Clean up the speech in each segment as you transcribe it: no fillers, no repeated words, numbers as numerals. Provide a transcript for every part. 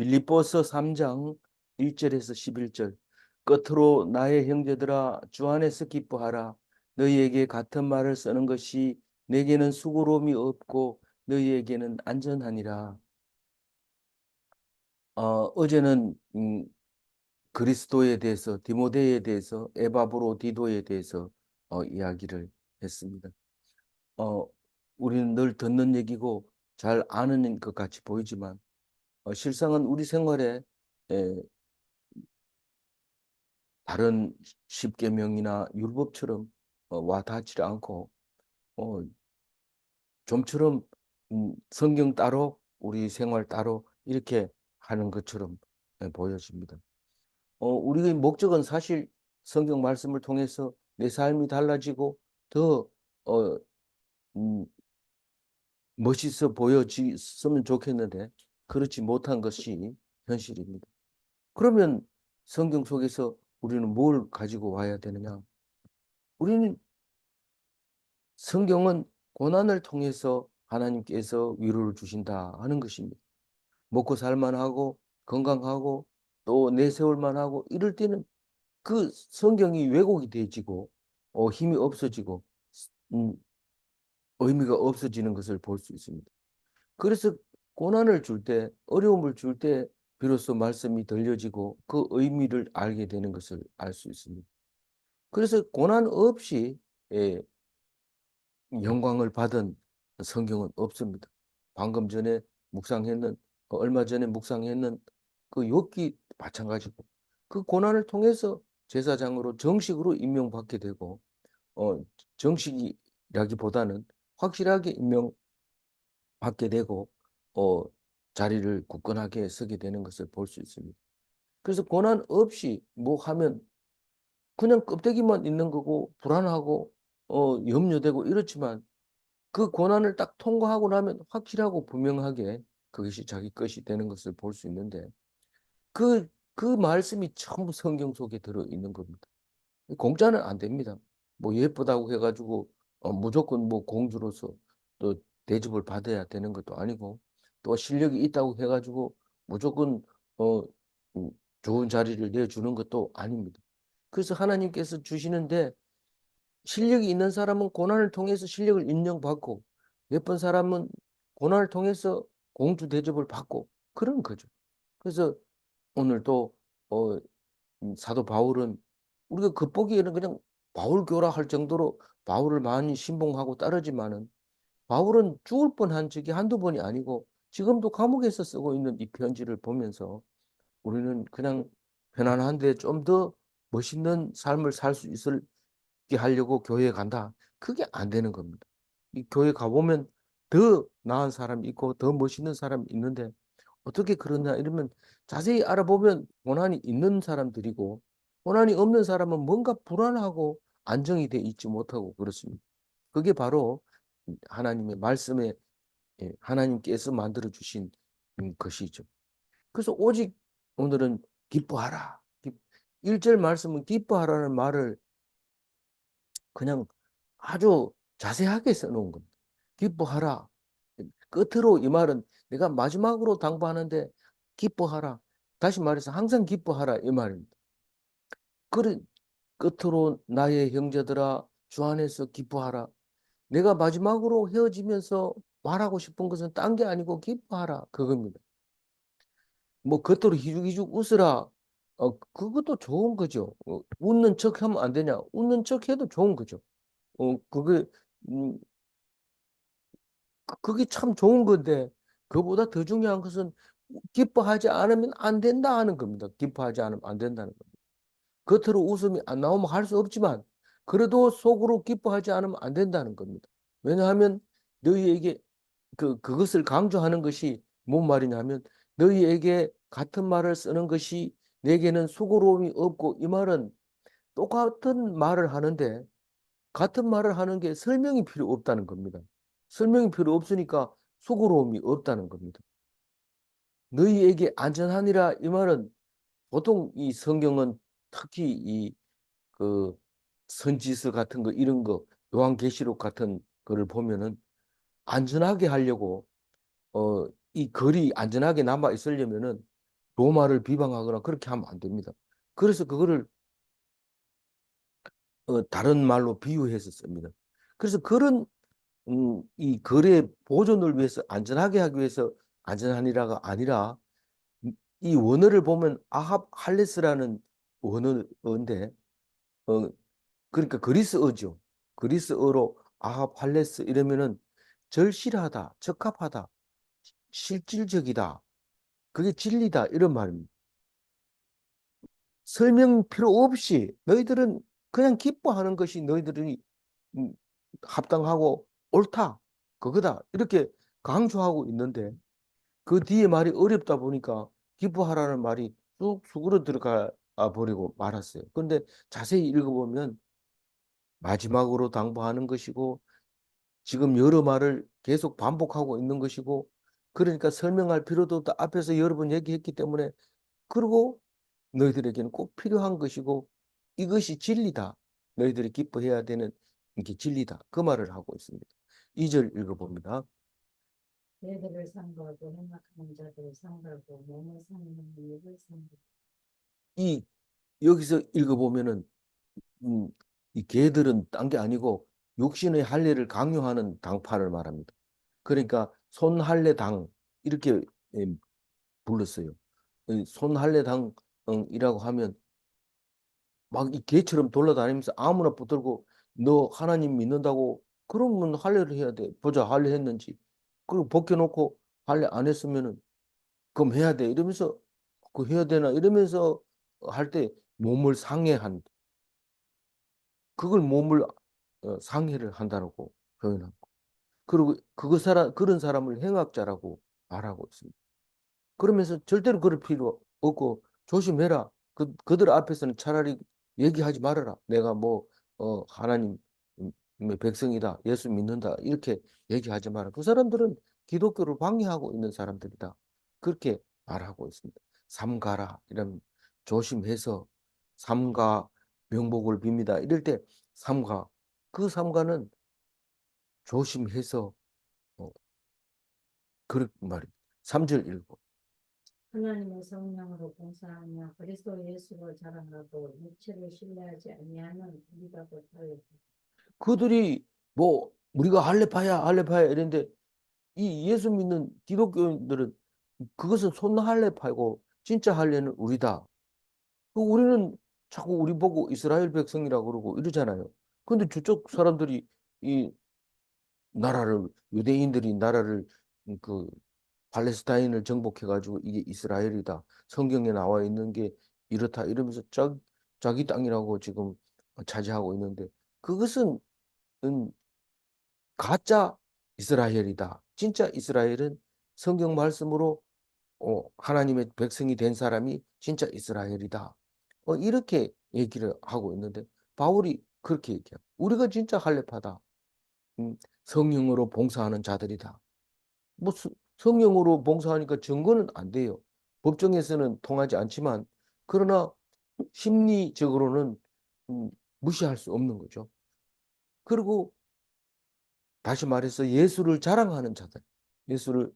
빌립보서 3장 1절에서 11절. 끝으로 나의 형제들아 주 안에서 기뻐하라. 너희에게 같은 말을 쓰는 것이 내게는 수고로움이 없고 너희에게는 안전하니라. 어제는 그리스도에 대해서, 디모데에 대해서, 에바브로 디도에 대해서 이야기를 했습니다. 어, 우리는 늘 듣는 얘기고 잘 아는 것 같이 보이지만 실상은 우리 생활에 에, 다른 십계명이나 율법처럼 와 닿지 않고 어, 좀처럼 성경 따로 우리 생활 따로 이렇게 하는 것처럼 보여집니다. 우리의 목적은 사실 성경 말씀을 통해서 내 삶이 달라지고 더 어, 음, 멋있어 보여지으면 좋겠는데 그렇지 못한 것이 현실입니다. 그러면 성경 속에서 우리는 뭘 가지고 와야 되느냐? 우리는 성경은 고난을 통해서 하나님께서 위로를 주신다 하는 것입니다. 먹고 살만하고 건강하고 또 내세울만하고 이럴 때는 그 성경이 왜곡이 되어지고 힘이 없어지고 음, 의미가 없어지는 것을 볼 수 있습니다. 그래서 고난을 줄 때, 어려움을 줄 때 비로소 말씀이 들려지고 그 의미를 알게 되는 것을 알 수 있습니다. 그래서 고난 없이 예, 영광을 받은 성경은 없습니다. 방금 전에 묵상했는 얼마 전에 묵상했는 그 욥기 마찬가지고 그 고난을 통해서 제사장으로 정식으로 임명받게 되고 어, 정식이라기보다는 확실하게 임명받게 되고 어, 자리를 굳건하게 서게 되는 것을 볼 수 있습니다. 그래서 고난 없이 뭐 하면 그냥 껍데기만 있는 거고 불안하고 염려되고 이렇지만 그 고난을 딱 통과하고 나면 확실하고 분명하게 그것이 자기 것이 되는 것을 볼 수 있는데 그 말씀이 전부 성경 속에 들어 있는 겁니다. 공짜는 안 됩니다. 뭐 예쁘다고 해가지고 무조건 뭐 공주로서 또 대접을 받아야 되는 것도 아니고 또 실력이 있다고 해가지고 무조건 어, 음, 좋은 자리를 내주는 것도 아닙니다. 그래서 하나님께서 주시는데 실력이 있는 사람은 고난을 통해서 실력을 인정받고 예쁜 사람은 고난을 통해서 공주 대접을 받고 그런 거죠. 그래서 오늘 또 어, 사도 바울은 우리가 겉보기에는 그냥 바울교라 할 정도로 바울을 많이 신봉하고 따르지만은 바울은 죽을 뻔한 적이 한두 번이 아니고 지금도 감옥에서 쓰고 있는 이 편지를 보면서 우리는 그냥 편안한데 좀 더 멋있는 삶을 살 수 있게 하려고 교회에 간다. 그게 안 되는 겁니다. 이 교회 가보면 더 나은 사람이 있고 더 멋있는 사람이 있는데 어떻게 그러냐 이러면 자세히 알아보면 고난이 있는 사람들이고 고난이 없는 사람은 뭔가 불안하고 안정이 돼 있지 못하고 그렇습니다. 그게 바로 하나님의 말씀에 하나님께서 만들어 주신 것이죠. 그래서 오직 오늘은 기뻐하라. 1절 말씀은 기뻐하라는 말을 그냥 아주 자세하게 써놓은 겁니다. 기뻐하라. 끝으로 이 말은 내가 마지막으로 당부하는데 기뻐하라. 다시 말해서 항상 기뻐하라 이 말입니다. 그래 끝으로 나의 형제들아 주 안에서 기뻐하라. 내가 마지막으로 헤어지면서 말하고 싶은 것은 딴 게 아니고 기뻐하라 그겁니다. 뭐 겉으로 희죽희죽 웃으라. 그것도 좋은 거죠. 웃는 척 하면 안 되냐? 웃는 척 해도 좋은 거죠. 그게 음, 그게 참 좋은 건데 그보다 더 중요한 것은 기뻐하지 않으면 안 된다 하는 겁니다. 기뻐하지 않으면 안 된다는 겁니다. 겉으로 웃음이 안 나오면 할 수 없지만 그래도 속으로 기뻐하지 않으면 안 된다는 겁니다. 왜냐하면 너희에게 그것을 강조하는 것이 뭔 말이냐면 너희에게 같은 말을 쓰는 것이 내게는 수고로움이 없고 이 말은 똑같은 말을 하는데 같은 말을 하는 게 설명이 필요 없다는 겁니다. 설명이 필요 없으니까 수고로움이 없다는 겁니다. 너희에게 안전하니라 이 말은 보통 이 성경은 특히 이 그 선지서 같은 거 이런 거 요한계시록 같은 거를 보면은 안전하게 하려고 이 글이 안전하게 남아 있으려면은 로마를 비방하거나 그렇게 하면 안 됩니다. 그래서 그거를 다른 말로 비유해서 씁니다. 그래서 그런 이 거래 보존을 위해서 안전하게 하기 위해서 안전하니라가 아니라 이 원어를 보면 아합 할레스라는 원어인데 그러니까 그리스어죠. 그리스어로 아합 할레스 이러면은 절실하다, 적합하다, 실질적이다. 그게 진리다 이런 말입니다. 설명 필요 없이 너희들은 그냥 기뻐하는 것이 너희들이 음, 합당하고 옳다. 그거다. 이렇게 강조하고 있는데 그 뒤에 말이 어렵다 보니까 기뻐하라는 말이 쑥 수그러 들어가 버리고 말았어요. 근데 자세히 읽어보면 마지막으로 당부하는 것이고 지금 여러 말을 계속 반복하고 있는 것이고 그러니까 설명할 필요도 없다. 앞에서 여러 번 얘기했기 때문에 그리고 너희들에게는 꼭 필요한 것이고 이것이 진리다. 너희들이 기뻐해야 되는 게 진리다. 그 말을 하고 있습니다. 2절 읽어봅니다. 너희들을 상고하고 행악하는 자들을 상고하고 몸을 상는 이익을 상고하고. 이 여기서 읽어보면은 음, 이 개들은 딴 게 아니고 육신의 할례를 강요하는 당파를 말합니다. 그러니까 손할례당 이렇게 예, 불렀어요. 손할례당이라고 하면 막 이 개처럼 돌아다니면서 아무나 붙들고 너 하나님 믿는다고 그러면 할례를 해야 돼. 보자 할례 했는지. 그리고 벗겨놓고 할례 안 했으면은 그럼 해야 돼. 이러면서 그 해야 되나 이러면서 할 때 몸을 상해한 그걸 몸을 상해를 한다고 표현하고 그리고 그런 사람을 행악자라고 말하고 있습니다. 그러면서 절대로 그럴 필요 없고 조심해라. 그들 앞에서는 차라리 얘기하지 말아라. 내가 뭐 하나님의 백성이다. 예수 믿는다. 이렇게 얘기하지 마라. 그 사람들은 기독교를 방해하고 있는 사람들이다. 그렇게 말하고 있습니다. 삼가라. 이런 조심해서 삼가 명복을 빕니다. 이럴 때 삼가 그 삼가는 조심해서 어, 그런 말입니다. 3절 읽고 하나님의 성령으로 봉사하며 그리스도 예수로 자랑하고 육체를 신뢰하지 아니하는 우리가 곧하여. 그들이 뭐 우리가 할례파야 할례파야 이랬는데 이 예수 믿는 기독교인들은 그것은 손 할례파고 진짜 할례는 우리다. 우리는 자꾸 우리 보고 이스라엘 백성이라고 그러고 이러잖아요. 근데 저쪽 사람들이 이 나라를 유대인들이 나라를 그 팔레스타인을 정복해가지고 이게 이스라엘이다. 성경에 나와 있는 게 이렇다 이러면서 자기 땅이라고 지금 차지하고 있는데 그것은 가짜 이스라엘이다. 진짜 이스라엘은 성경 말씀으로 하나님의 백성이 된 사람이 진짜 이스라엘이다. 이렇게 얘기를 하고 있는데 바울이 그렇게 얘기해요. 우리가 진짜 할례파다. 성령으로 봉사하는 자들이다. 뭐 성령으로 봉사하니까 증거는 안 돼요. 법정에서는 통하지 않지만 그러나 심리적으로는 무시할 수 없는 거죠. 그리고 다시 말해서 예수를 자랑하는 자들. 예수를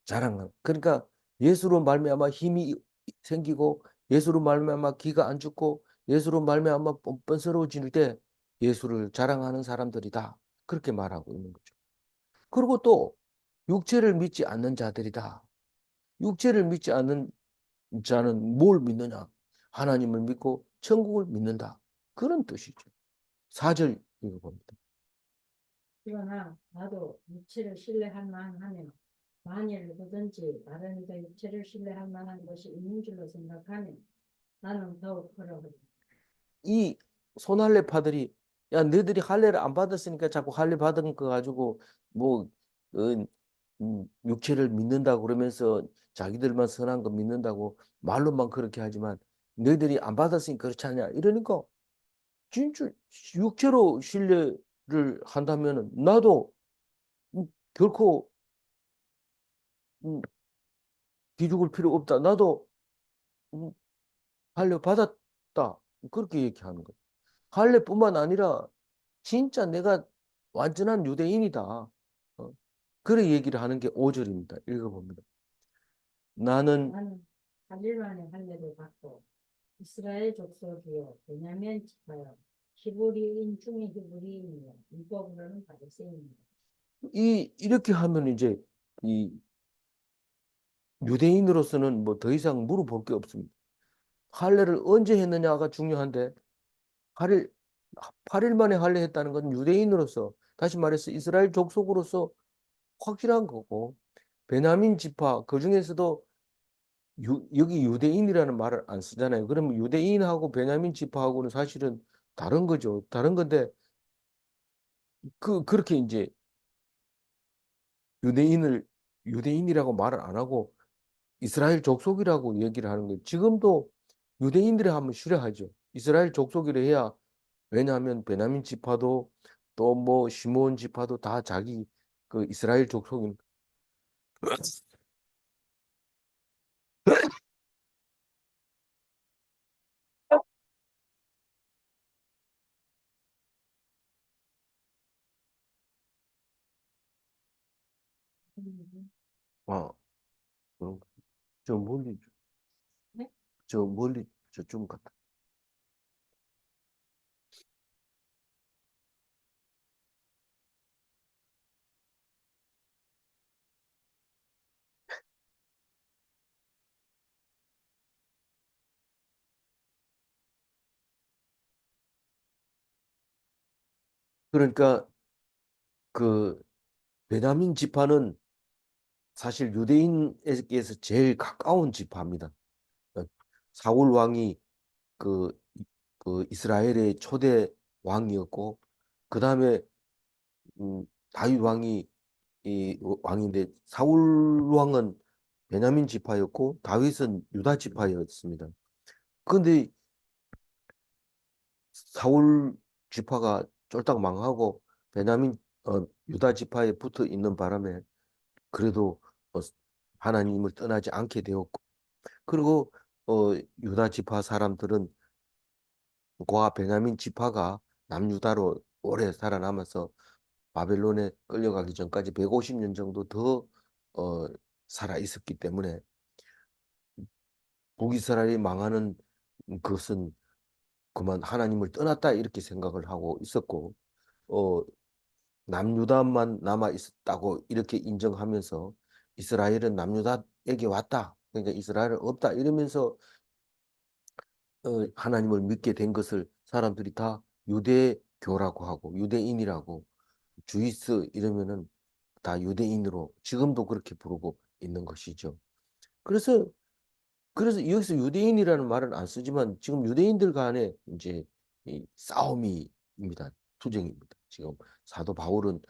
자랑하는. 그러니까 예수로 말미암아 힘이 생기고 예수로 말미암아 기가 안 죽고 예수로 말미암아 뻔뻔스러워질 때 예수를 자랑하는 사람들이다. 그렇게 말하고 있는 거죠. 그리고 또 육체를 믿지 않는 자들이다. 육체를 믿지 않는 자는 뭘 믿느냐? 하나님을 믿고 천국을 믿는다. 그런 뜻이죠. 4절 읽어봅니다. 그러나 나도 육체를 신뢰할 만하면 만일 누구든지 다른 이가 육체를 신뢰할 만한 것이 있는 줄로 생각하면 나는 더욱 그러거든. 이 손할례파들이 야 너희들이 할례를 안 받았으니까 자꾸 할례 받은 거 가지고 뭐 육체를 믿는다고 그러면서 자기들만 선한 거 믿는다고 말로만 그렇게 하지만 너희들이 안 받았으니까 그렇지 않냐 이러니까 진짜 육체로 신뢰를 한다면은 나도 결코 음, 기죽을 필요 없다. 나도 음, 할례 받았다. 그렇게 얘기하는 거예요. 할례뿐만 아니라 진짜 내가 완전한 유대인이다. 그래 얘기를 하는 게 5절입니다. 읽어봅니다. 나는 나는 8일 만에 할례를 받고 이스라엘 족속이요 베냐민 지파요 히브리인 중에 히브리인이요 율법으로는 바리새인이요. 이렇게 하면 이제 이 유대인으로서는 뭐 더 이상 물어볼 게 없습니다. 할례를 언제 했느냐가 중요한데 8일 8일 만에 할례했다는 건 유대인으로서 다시 말해서 이스라엘 족속으로서 확실한 거고 베냐민 지파 그 중에서도 여기 유대인이라는 말을 안 쓰잖아요. 그러면 유대인하고 베냐민 지파하고는 사실은 다른 거죠. 다른 건데 그렇게 이제 유대인을 유대인이라고 말을 안 하고 이스라엘 족속이라고 얘기를 하는 거예요. 지금도 유대인들이 하면 싫어하죠. 이스라엘 족속이라 해야 왜냐하면 베냐민 지파도 또 뭐 시몬 지파도 다 자기 그 이스라엘 족속인 음. 아 그런 거. 저 멀리 네? 저 멀리 저쪽 같다. 그러니까 그 베냐민 지파는 사실 유대인에게서 제일 가까운 지파입니다. 어, 사울 왕이 그, 그 이스라엘의 초대 왕이었고 그 다음에 다윗 왕이 이 왕인데 사울 왕은 베냐민 지파였고 다윗은 유다 지파였습니다. 그런데 사울 지파가 쫄딱 망하고 베냐민 유다 지파에 붙어 있는 바람에 그래도 어, 하나님을 떠나지 않게 되었고 그리고 유다 지파 사람들은 과 베냐민 지파가 남유다로 오래 살아남아서 바벨론에 끌려가기 전까지 150년 정도 더 살아 있었기 때문에 북이스라엘이 망하는 것은 그만 하나님을 떠났다 이렇게 생각을 하고 있었고 어, 남유다만 남아 있었다고 이렇게 인정하면서 이스라엘은 남유다에게 왔다. 그러니까 이스라엘은 없다 이러면서 하나님을 믿게 된 것을 사람들이 다 유대교라고 하고 유대인이라고 주이스 이러면은 다 유대인으로 지금도 그렇게 부르고 있는 것이죠. 그래서 여기서 유대인이라는 말은 안 쓰지만 지금 유대인들 간에 이제 이 싸움이입니다. 투쟁입니다. 지금 사도 바울은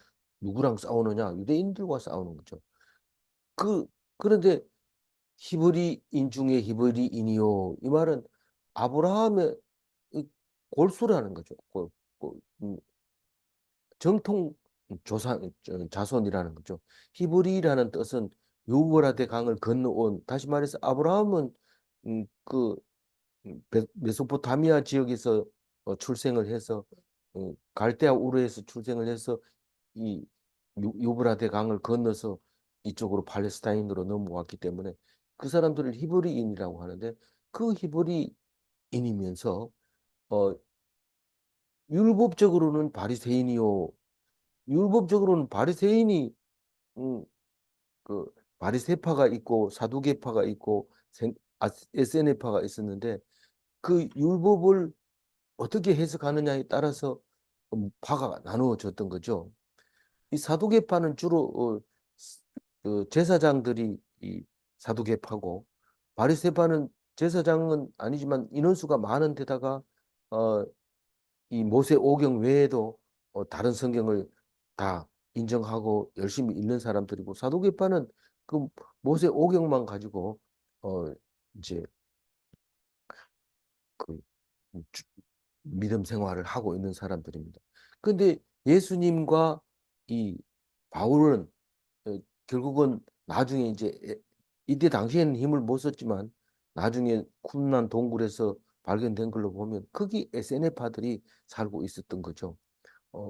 누구랑 싸우느냐? 유대인들과 싸우는 거죠. 그 그런데 히브리인 중에 히브리인이요. 이 말은 아브라함의 이 골수라는 거죠. 정통 자손이라는 거죠. 히브리라는 뜻은 유브라데 강을 건너온 다시 말해서 아브라함은 그 메소포타미아 지역에서 출생을 해서 갈대아 우르에서 출생을 해서 이 유브라데 강을 건너서 이쪽으로 팔레스타인으로 넘어왔기 때문에 그 사람들을 히브리인이라고 하는데 그 히브리인이면서 어, 율법적으로는 바리새인이요. 율법적으로는 바리새인이 음, 그 바리새파가 있고 사두개파가 있고 에세네파가 있었는데 그 율법을 어떻게 해석하느냐에 따라서 파가 나누어졌던 거죠. 이 사두개파는 주로 그 제사장들이 이 사두개파고 바리새파는 제사장은 아니지만 인원수가 많은 데다가 어, 이 모세 오경 외에도 다른 성경을 다 인정하고 열심히 읽는 사람들이고 사두개파는 그 모세 오경만 가지고 어 이제 그 주- 믿음 생활을 하고 있는 사람들입니다. 근데 예수님과 이 바울은 결국은 나중에 이제 이때 당시에는 힘을 못 썼지만 나중에 쿰란 동굴에서 발견된 걸로 보면 거기 SNF파들이 살고 있었던 거죠.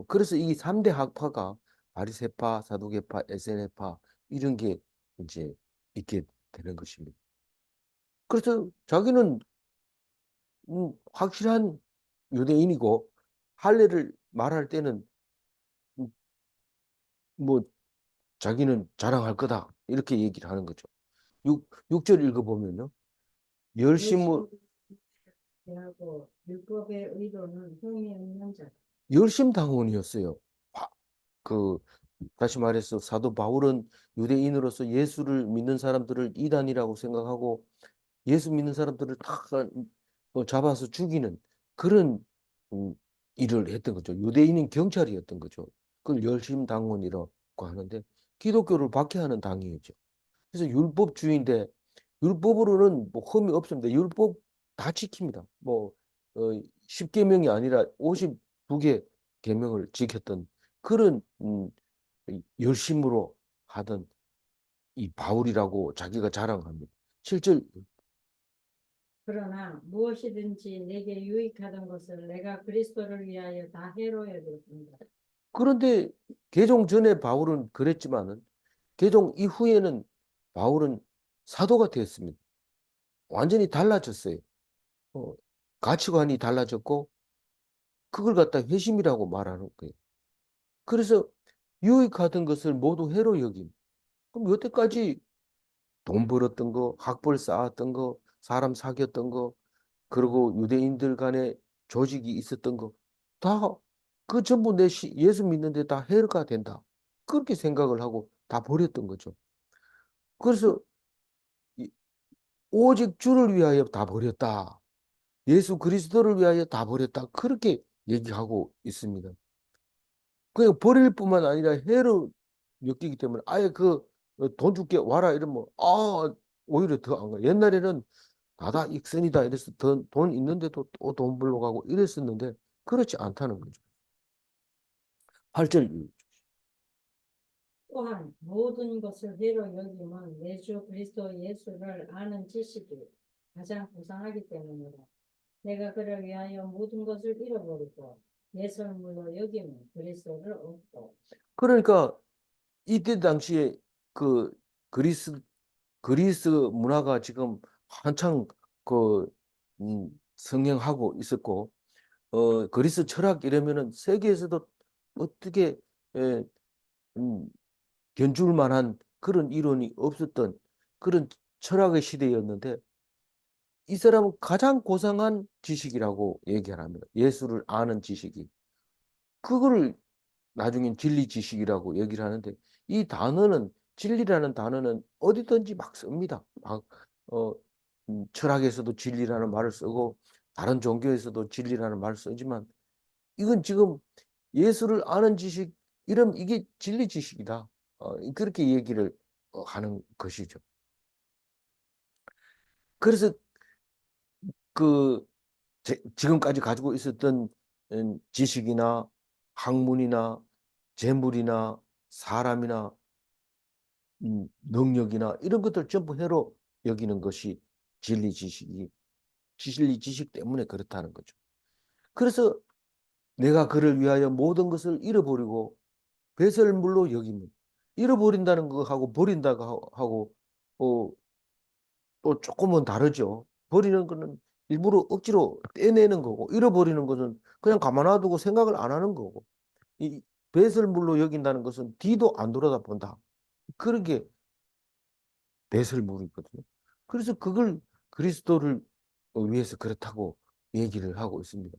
그래서 이 3대 학파가 바리새파, 사두개파, SNF파 이런 게 이제 있게 되는 것입니다. 그래서 자기는 확실한 유대인이고 할례를 말할 때는 음, 뭐 자기는 자랑할 거다 이렇게 얘기를 하는 거죠. 6절 읽어보면요. 열심을 하고 율법의 의로는 흠이 없는 자. 열심당원이었어요. 그 다시 말해서 사도 바울은 유대인으로서 예수를 믿는 사람들을 이단이라고 생각하고 예수 믿는 사람들을 다 잡아서 죽이는 그런 음, 일을 했던 거죠. 유대인인 경찰이었던 거죠. 그걸 열심당원이라고 하는데 기독교를 박해하는 당이었죠. 그래서 율법주의인데 율법으로는 뭐 흠이 없습니다. 율법 다 지킵니다. 뭐 10계명이 아니라 52개 계명을 지켰던 그런 열심으로 하던 이 바울이라고 자기가 자랑합니다. 실제 그러나 무엇이든지 내게 유익하던 것을 내가 그리스도를 위하여 다 해로 여겼습니다. 그런데 개종 전에 바울은 그랬지만은 개종 이후에는 바울은 사도가 되었습니다. 완전히 달라졌어요. 어, 가치관이 달라졌고 그걸 갖다 회심이라고 말하는 거예요. 그래서 유익하던 것을 모두 해로 여김. 그럼 여태까지 돈 벌었던 거, 학벌 쌓았던 거, 사람 사귀었던 거, 그리고 유대인들 간에 조직이 있었던 거, 다 그 전부 예수 믿는데 다 해가 된다. 그렇게 생각을 하고 다 버렸던 거죠. 그래서 이- 오직 주를 위하여 다 버렸다. 예수 그리스도를 위하여 다 버렸다. 그렇게 얘기하고 있습니다. 그냥 버릴 뿐만 아니라 해로 엮이기 때문에 아예 돈 줄게 와라 이러면 오히려 더 안 가. 옛날에는 다다 익선이다 이래서 돈 있는데도 또 돈 벌러 가고 이랬었는데 그렇지 않다는 거죠. 8절 또한 모든 것을 해로 여김은 내 주 그리스도 예수를 아는 지식이 가장 고상하기 때문이다. 내가 그를 위하여 모든 것을 잃어버리고 예설물로 여기면 그리스도를 얻고. 그러니까 이때 당시에 그 그리스 그리스 문화가 지금 한창 그 성행하고 있었고 그리스 철학 이러면은 세계에서도 어떻게 에, 음, 견줄 만한 그런 이론이 없었던 그런 철학의 시대였는데 이 사람은 가장 고상한 지식이라고 얘기를 합니다. 예수를 아는 지식이. 그거를 나중엔 진리 지식이라고 얘기를 하는데 이 단어는 진리라는 단어는 어디든지 막 씁니다. 철학에서도 진리라는 말을 쓰고 다른 종교에서도 진리라는 말을 쓰지만 이건 지금 예수를 아는 지식 이러면 이게 진리 지식이다. 그렇게 얘기를 하는 것이죠. 그래서 그 지금까지 가지고 있었던 지식이나 학문이나 재물이나 사람이나 능력이나 이런 것들 전부 해로 여기는 것이 진리 지식이 진리 지식 때문에 그렇다는 거죠. 그래서 내가 그를 위하여 모든 것을 잃어버리고 배설물로 여기면 잃어버린다는 거하고 버린다고 하고 또 조금은 다르죠. 버리는 거는 일부러 억지로 떼내는 거고 잃어버리는 것은 그냥 가만 놔두고 생각을 안 하는 거고 이 배설물로 여긴다는 것은 뒤도 안 돌아다 본다. 그런 게 배설물이거든요. 그래서 그걸 그리스도를 위해서 그렇다고 얘기를 하고 있습니다.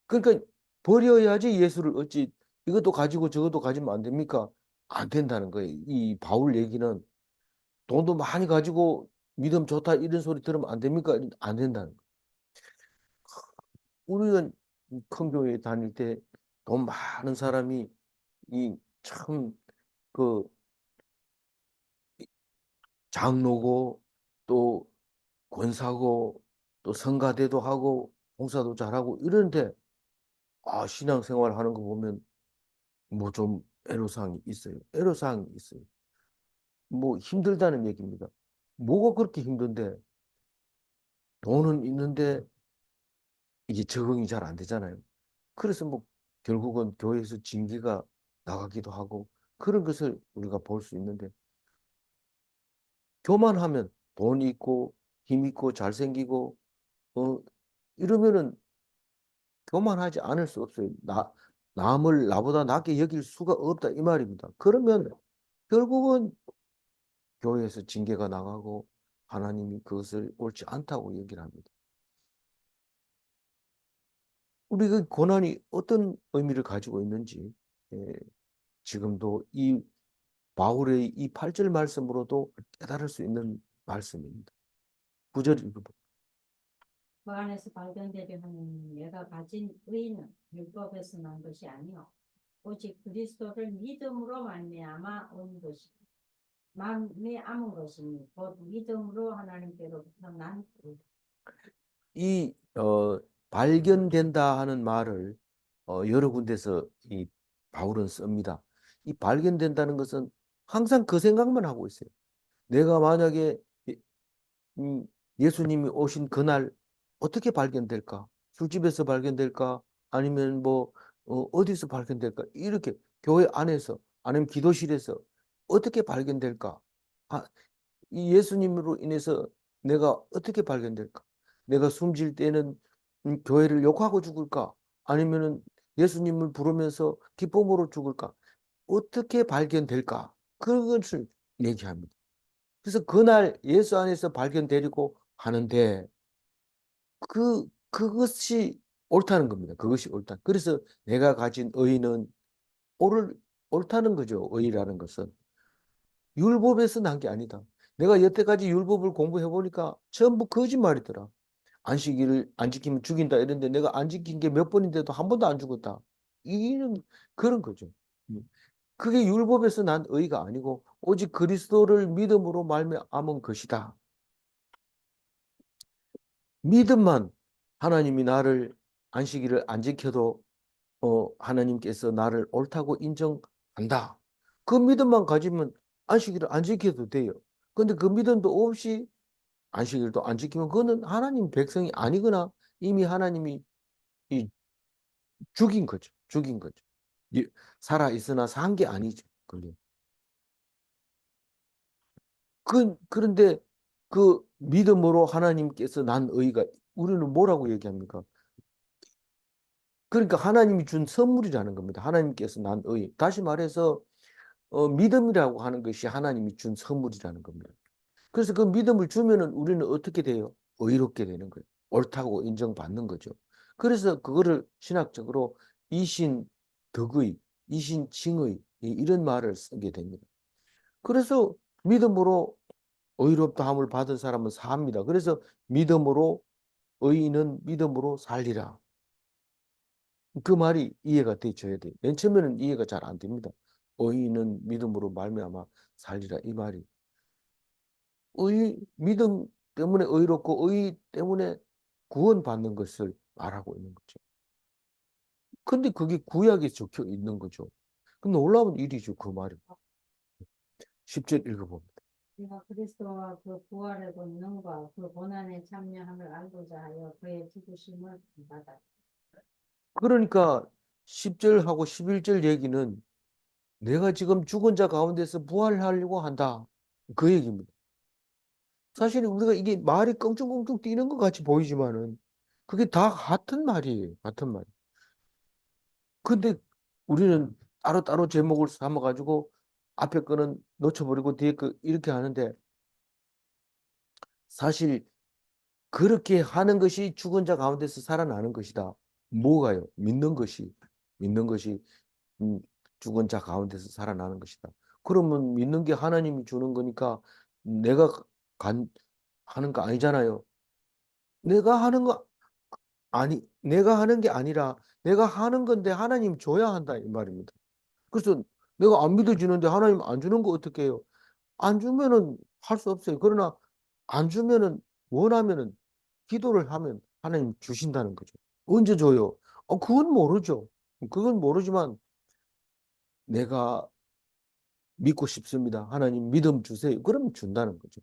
그러니까 버려야지 예수를 얻지 이것도 가지고 저것도 가지면 안 됩니까? 안 된다는 거예요. 이 바울 얘기는 돈도 많이 가지고 믿음 좋다 이런 소리 들으면 안 됩니까? 안 된다는 거예요. 우리가 큰 교회 다닐 때 돈 많은 사람이 이 참 그 장로고 또 권사고 또 성가대도 하고 봉사도 잘하고 이러는데 신앙생활 하는 거 보면 뭐 좀 애로사항이 있어요. 애로사항이 있어요. 뭐 힘들다는 얘기입니다. 뭐가 그렇게 힘든데 돈은 있는데 이게 적응이 잘 안 되잖아요. 그래서 뭐 결국은 교회에서 징계가 나가기도 하고 그런 것을 우리가 볼 수 있는데 교만하면 돈이 있고 힘있고 잘생기고 이러면은 교만하지 않을 수 없어요. 남을 나보다 낫게 여길 수가 없다 이 말입니다. 그러면 결국은 교회에서 징계가 나가고 하나님이 그것을 옳지 않다고 얘기를 합니다. 우리 그 고난이 어떤 의미를 가지고 있는지 지금도 이 바울의 이 8절 말씀으로도 깨달을 수 있는 말씀입니다. 9절 읽어봅니다. 그 안에서 발견되려 하는 내가 가진 의는 율법에서 난 것이 아니요 오직 그리스도를 믿음으로 말미암아 온 것이 말미암은 것이니 곧 믿음으로 하나님께로부터 난 의. 이 발견된다 하는 말을 여러 군데서 이 바울은 씁니다. 이 발견된다는 것은 항상 그 생각만 하고 있어요. 내가 만약에 음, 예수님이 오신 그날 어떻게 발견될까? 술집에서 발견될까? 아니면 뭐 어디서 발견될까? 이렇게 교회 안에서 아니면 기도실에서 어떻게 발견될까? 아, 이 예수님으로 인해서 내가 어떻게 발견될까? 내가 숨질 때는 교회를 욕하고 죽을까? 아니면은 예수님을 부르면서 기쁨으로 죽을까? 어떻게 발견될까? 그것을 얘기합니다. 그래서 그날 예수 안에서 발견되리고 하는데 그것이 옳다는 겁니다. 그것이 옳다. 그래서 내가 가진 의는 옳다는 거죠. 의라는 것은. 율법에서 난 게 아니다. 내가 여태까지 율법을 공부해 보니까 전부 거짓말이더라. 안식일을 안 지키면 죽인다 이런데 내가 안 지킨 게 몇 번인데도 한 번도 안 죽었다. 이런 그런 거죠. 음. 그게 율법에서 난 의가 아니고 오직 그리스도를 믿음으로 말미암은 것이다. 믿음만 하나님이 나를 안식일을 안 지켜도 하나님께서 나를 옳다고 인정한다. 그 믿음만 가지면 안식일을 안 지켜도 돼요. 근데 그 믿음도 없이 안식일도 안 지키면 그거는 하나님 백성이 아니거나 이미 하나님이 이 죽인 거죠. 죽인 거죠. 살아 있으나 산 게 아니죠. 그게. 그런데 그 믿음으로 하나님께서 난 의가 우리는 뭐라고 얘기합니까? 그러니까 하나님이 준 선물이라는 겁니다. 하나님께서 난 의. 다시 말해서 믿음이라고 하는 것이 하나님이 준 선물이라는 겁니다. 그래서 그 믿음을 주면은 우리는 어떻게 돼요? 의롭게 되는 거예요. 옳다고 인정받는 거죠. 그래서 그거를 신학적으로 이신 덕의, 이신 칭의 이런 말을 쓰게 됩니다. 그래서 믿음으로 의롭다함을 받은 사람은 삽니다. 그래서 믿음으로 의인은 믿음으로 살리라. 그 말이 이해가 되셔야 돼요. 맨 처음에는 이해가 잘 안 됩니다. 의인은 믿음으로 말미암아 살리라 이 말이. 믿음 때문에 의롭고 의 때문에 구원받는 것을 말하고 있는 거죠. 근데 그게 구약에 적혀 있는 거죠. 그 놀라운 일이죠, 그 말이. 10절 읽어봅니다. 내가 그리스도와 그 부활의 권능과 그 고난에 참여함을 알고자 하여 그의 죽으심을 받아. 그러니까 10절하고 11절 얘기는 내가 지금 죽은 자 가운데서 부활하려고 한다. 그 얘기입니다. 사실 우리가 이게 말이 껑충껑충 뛰는 것 같이 보이지만은 그게 다 같은 말이에요. 같은 말. 근데 우리는 따로따로 제목을 삼아가지고 앞에 거는 놓쳐버리고 뒤에 거 이렇게 하는데 사실 그렇게 하는 것이 죽은 자 가운데서 살아나는 것이다. 뭐가요? 믿는 것이 음, 죽은 자 가운데서 살아나는 것이다. 그러면 믿는 게 하나님이 주는 거니까 내가 간, 하는 거 아니잖아요. 내가 하는 거 내가 하는 게 아니라 내가 하는 건데 하나님 줘야 한다 이 말입니다. 그래서 내가 안 믿어지는데 하나님 안 주는 거 어떻게 해요? 안 주면은 할 수 없어요. 그러나 안 주면은 원하면은 기도를 하면 하나님 주신다는 거죠. 언제 줘요? 그건 모르죠. 그건 모르지만 내가 믿고 싶습니다. 하나님 믿음 주세요. 그러면 준다는 거죠.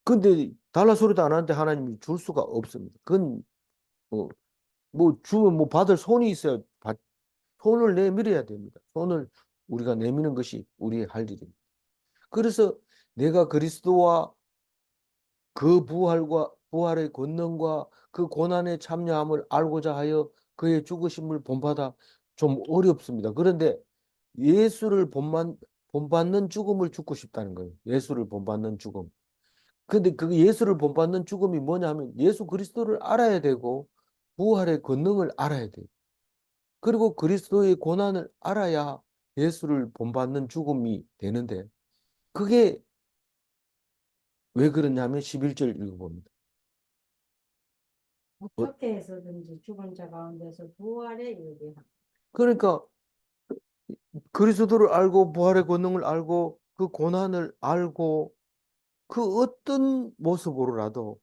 근데 달라 소리도 안 하는데 하나님이 줄 수가 없습니다. 그건 어, 뭐 주면 뭐 받을 손이 있어야 손을 내밀어야 됩니다. 손을 우리가 내미는 것이 우리의 할 일입니다. 그래서 내가 그리스도와 그 부활의 권능과 그 고난에 참여함을 알고자 하여 그의 죽으심을 본받아 좀 어렵습니다. 그런데 예수를 본받는 죽음을 죽고 싶다는 거예요. 예수를 본받는 죽음. 근데 그 예수를 본받는 죽음이 뭐냐면 예수 그리스도를 알아야 되고 부활의 권능을 알아야 돼요. 그리고 그리스도의 고난을 알아야 예수를 본받는 죽음이 되는데 그게 왜 그러냐면 11절 읽어봅니다. 어, 어떻게 해서든지 죽은 자 가운데서 부활에 이르게 하라. 그러니까 그리스도를 알고 부활의 권능을 알고 그 고난을 알고 그 어떤 모습으로라도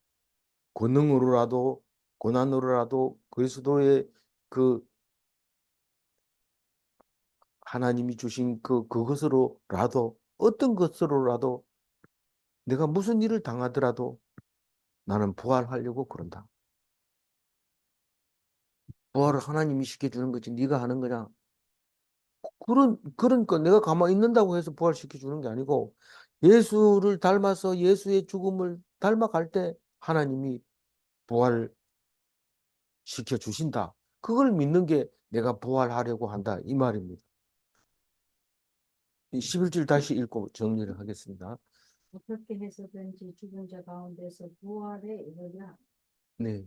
권능으로라도 고난으로라도 그리스도의 그 하나님이 주신 그것으로라도 어떤 것으로라도 내가 무슨 일을 당하더라도 나는 부활하려고 그런다. 부활을 하나님이 시켜주는 거지 네가 하는 거냐? 그러니까 내가 가만히 있는다고 해서 부활시켜 주는 게 아니고 예수를 닮아서 예수의 죽음을 닮아갈 때 하나님이 부활시켜 주신다. 그걸 믿는 게 내가 부활하려고 한다. 이 말입니다. 11절 다시 읽고 정리를 하겠습니다. 어떻게 해서든지 죽은 자 가운데서 부활에 이르게 하라. 네.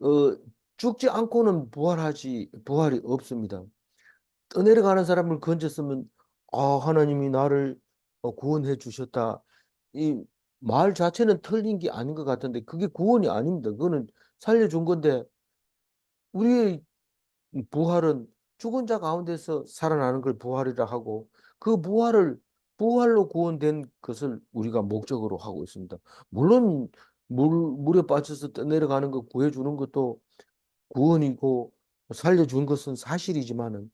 어, 죽지 않고는 부활이 없습니다. 떠내려가는 사람을 건졌으면, 하나님이 나를 구원해 주셨다. 이 말 자체는 틀린 게 아닌 것 같은데, 그게 구원이 아닙니다. 그거는 살려준 건데, 우리의 부활은 죽은 자 가운데서 살아나는 걸 부활이라 하고, 그 부활로 구원된 것을 우리가 목적으로 하고 있습니다. 물론, 물에 빠져서 떠내려가는 거 구해주는 것도 구원이고, 살려준 것은 사실이지만은,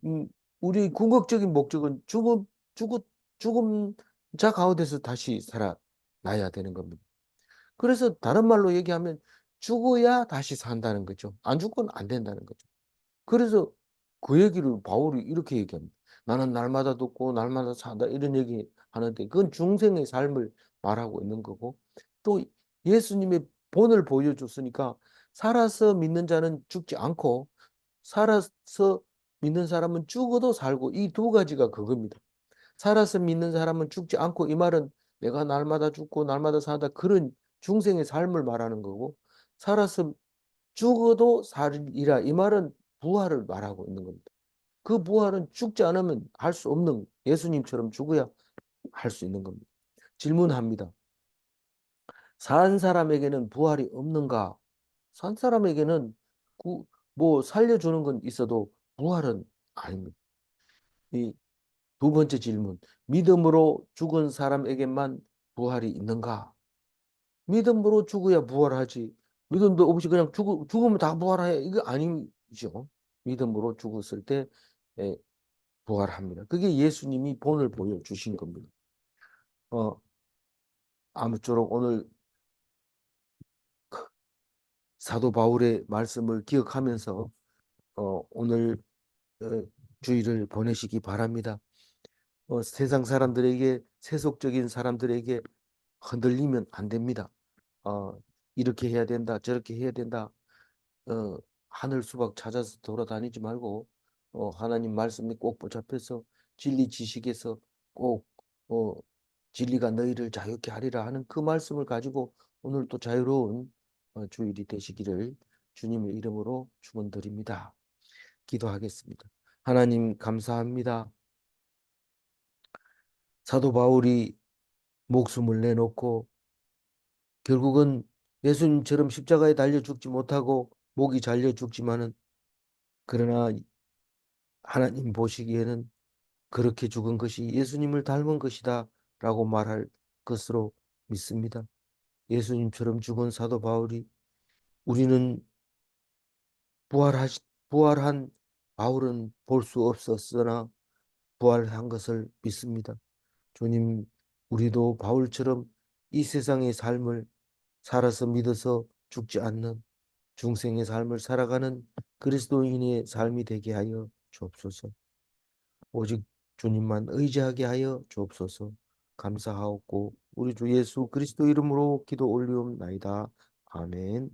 음, 우리 궁극적인 목적은 죽음, 죽음 자 가운데서 다시 살아나야 되는 겁니다. 그래서 다른 말로 얘기하면 죽어야 다시 산다는 거죠. 안 죽고는 안 된다는 거죠. 그래서 그 얘기를 바울이 이렇게 얘기합니다. 나는 날마다 죽고 날마다 산다 이런 얘기 하는데 그건 중생의 삶을 말하고 있는 거고 또 예수님의 본을 보여줬으니까 살아서 믿는 자는 죽지 않고 살아서 믿는 사람은 죽어도 살고 이 두 가지가 그겁니다. 살아서 믿는 사람은 죽지 않고 이 말은 내가 날마다 죽고 날마다 산다 그런 중생의 삶을 말하는 거고 살아서 죽어도 살리라 이 말은 부활을 말하고 있는 겁니다. 그 부활은 죽지 않으면 할 수 없는 예수님처럼 죽어야 할 수 있는 겁니다. 질문합니다. 산 사람에게는 부활이 없는가? 산 사람에게는 뭐 살려주는 건 있어도 부활은 아닙니다. 이 두 번째 질문. 믿음으로 죽은 사람에게만 부활이 있는가? 믿음으로 죽어야 부활하지. 믿음도 없이 그냥 죽으면 다 부활해. 이거 아니죠. 믿음으로 죽었을 때 예, 부활합니다. 그게 예수님이 본을 보여주신 겁니다. 어, 아무쪼록 오늘 사도 바울의 말씀을 기억하면서 오늘 어, 주일을 보내시기 바랍니다. 세상 사람들에게 세속적인 사람들에게 흔들리면 안 됩니다. 어, 이렇게 해야 된다, 저렇게 해야 된다. 어, 하늘 수박 찾아서 돌아다니지 말고 하나님 말씀에 꼭 붙잡혀서 진리 지식에서 꼭 어, 진리가 너희를 자유케 하리라 하는 그 말씀을 가지고 오늘 또 자유로운 주일이 되시기를 주님의 이름으로 축원드립니다. 기도하겠습니다. 하나님 감사합니다. 사도 바울이 목숨을 내놓고 결국은 예수님처럼 십자가에 달려 죽지 못하고 목이 잘려 죽지만은 그러나 하나님 보시기에는 그렇게 죽은 것이 예수님을 닮은 것이다 라고 말할 것으로 믿습니다. 예수님처럼 죽은 사도 바울이 우리는 부활하시, 부활한 바울은 볼 수 없었으나 부활한 것을 믿습니다. 주님, 우리도 바울처럼 이 세상의 삶을 살아서 믿어서 죽지 않는 중생의 삶을 살아가는 그리스도인의 삶이 되게 하여 주옵소서. 오직 주님만 의지하게 하여 주옵소서. 감사하옵고 우리 주 예수 그리스도 이름으로 기도 올리옵나이다. 아멘.